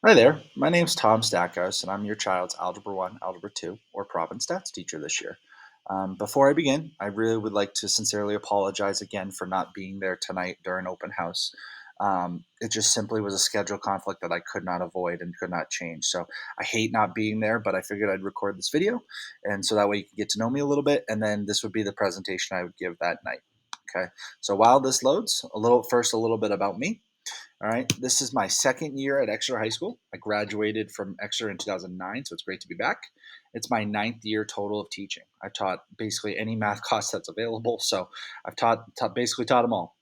Hi there, my name's Tom Stackhouse, and I'm your child's Algebra 1, Algebra 2, or Prop and Stats teacher this year. Before I begin, I really would like to sincerely apologize again for not being there tonight during open house. It just simply was a schedule conflict that I could not avoid and could not change. So I hate not being there, but I figured I'd record this video, and so that way you can get to know me a little bit, and then this would be the presentation I would give that night. Okay, so while this loads, a little bit about me. All right. This is my second year at Exeter High School. I graduated from Exeter in 2009, so it's great to be back. It's my ninth year total of teaching. I've taught basically any math class that's available, so I've basically taught them all.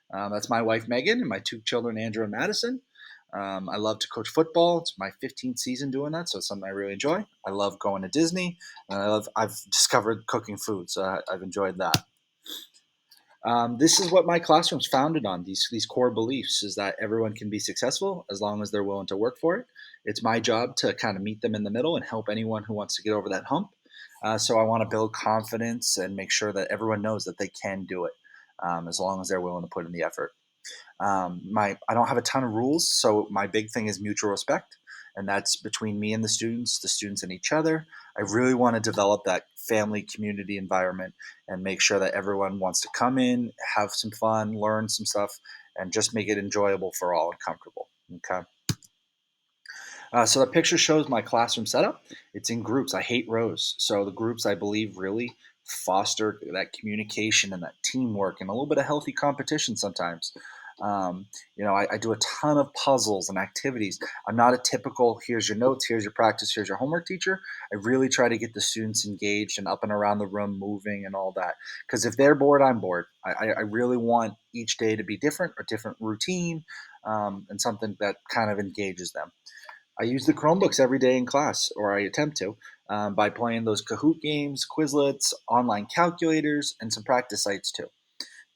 That's my wife Megan and my two children Andrew and Madison. I love to coach football. It's my 15th season doing that, so it's something I really enjoy. I love going to Disney, and I've discovered cooking food, so I've enjoyed that. This is what my classroom's founded on. These core beliefs is that everyone can be successful as long as they're willing to work for it. It's my job to kind of meet them in the middle and help anyone who wants to get over that hump. So I want to build confidence and make sure that everyone knows that they can do it as long as they're willing to put in the effort. I don't have a ton of rules, so my big thing is mutual respect, and that's between me and the students and each other. I really want to develop that family community environment and make sure that everyone wants to come in, have some fun, learn some stuff, and just make it enjoyable for all and comfortable. Okay. So the picture shows my classroom setup. It's in groups. I hate rows. So the groups, I believe, really foster that communication and that teamwork and a little bit of healthy competition sometimes. I do a ton of puzzles and activities. I'm not a typical, here's your notes, here's your practice, here's your homework teacher. I really try to get the students engaged and up and around the room, moving and all that. Because if they're bored, I'm bored. I really want each day to be different, a different routine, and something that kind of engages them. I use the Chromebooks every day in class, or I attempt to, by playing those Kahoot games, Quizlets, online calculators, and some practice sites too.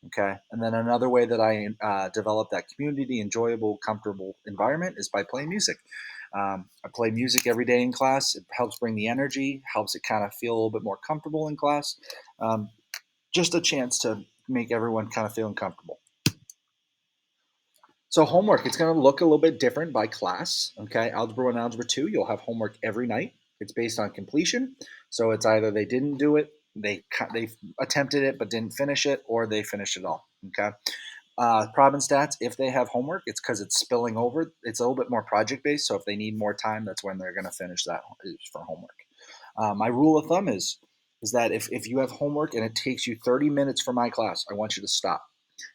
Okay. And then another way that I develop that community, enjoyable, comfortable environment is by playing music. I play music every day in class. It helps bring the energy, helps it kind of feel a little bit more comfortable in class. Um, just a chance to make everyone kind of feeling comfortable. So homework, it's going to look a little bit different by class. Okay, Algebra 1, Algebra 2, you'll have homework every night. It's based on completion. So it's either they didn't do it, they attempted it but didn't finish it, or they finished it all. Okay. Prob and stats, if they have homework, it's because it's spilling over. It's a little bit more project based. So if they need more time, that's when they're going to finish that for homework. My rule of thumb is that if you have homework and it takes you 30 minutes for my class, I want you to stop.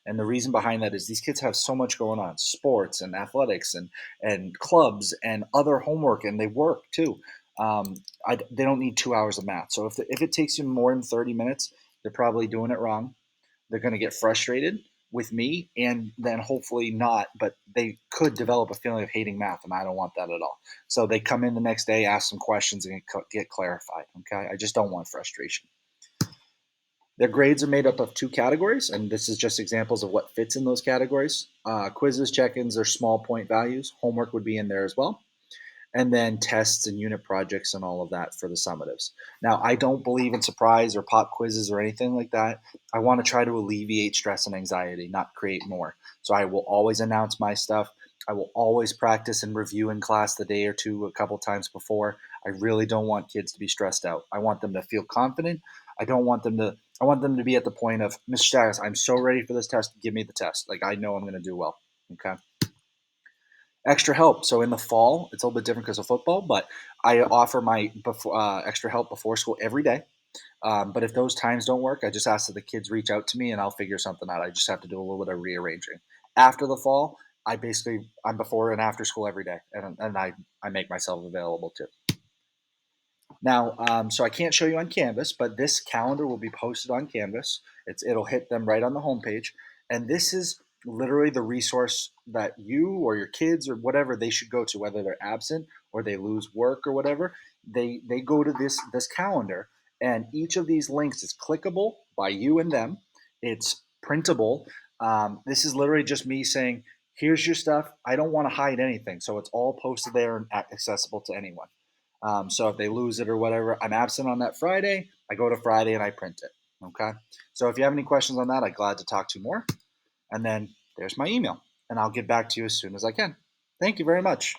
And the reason behind that is these kids have so much going on, sports and athletics and clubs and other homework, and they work too. They don't need 2 hours of math. So if it takes you more than 30 minutes, they're probably doing it wrong. They're going to get frustrated with me and then hopefully not, but they could develop a feeling of hating math, and I don't want that at all. So they come in the next day, ask some questions, and get clarified. Okay. I just don't want frustration. Their grades are made up of two categories, and this is just examples of what fits in those categories. Quizzes, check-ins are small point values. Homework would be in there as well. And then tests and unit projects and all of that for the summatives. Now, I don't believe in surprise or pop quizzes or anything like that. I want to try to alleviate stress and anxiety, not create more. So I will always announce my stuff. I will always practice and review in class the day or two, a couple times before. I really don't want kids to be stressed out. I want them to feel confident. I don't want them to. I want them to be at the point of, Mr. Staggs, I'm so ready for this test. Give me the test. Like I know I'm going to do well. Okay. Extra help. So in the fall, it's a little bit different because of football, but I offer my extra help before school every day. But if those times don't work, I just ask that the kids reach out to me and I'll figure something out. I just have to do a little bit of rearranging. After the fall, I'm before and after school every day, and I make myself available too. Now, so I can't show you on Canvas, but this calendar will be posted on Canvas. It'll hit them right on the homepage, and this is literally the resource that you or your kids or whatever they should go to, whether they're absent or they lose work or whatever. They go to this calendar, and each of these links is clickable by you and them. It's printable. This is literally just me saying, "Here's your stuff. I don't want to hide anything, so it's all posted there and accessible to anyone." So if they lose it or whatever, I'm absent on that Friday. I go to Friday and I print it. Okay. So if you have any questions on that, I'm glad to talk to you more. And then there's my email, and I'll get back to you as soon as I can. Thank you very much.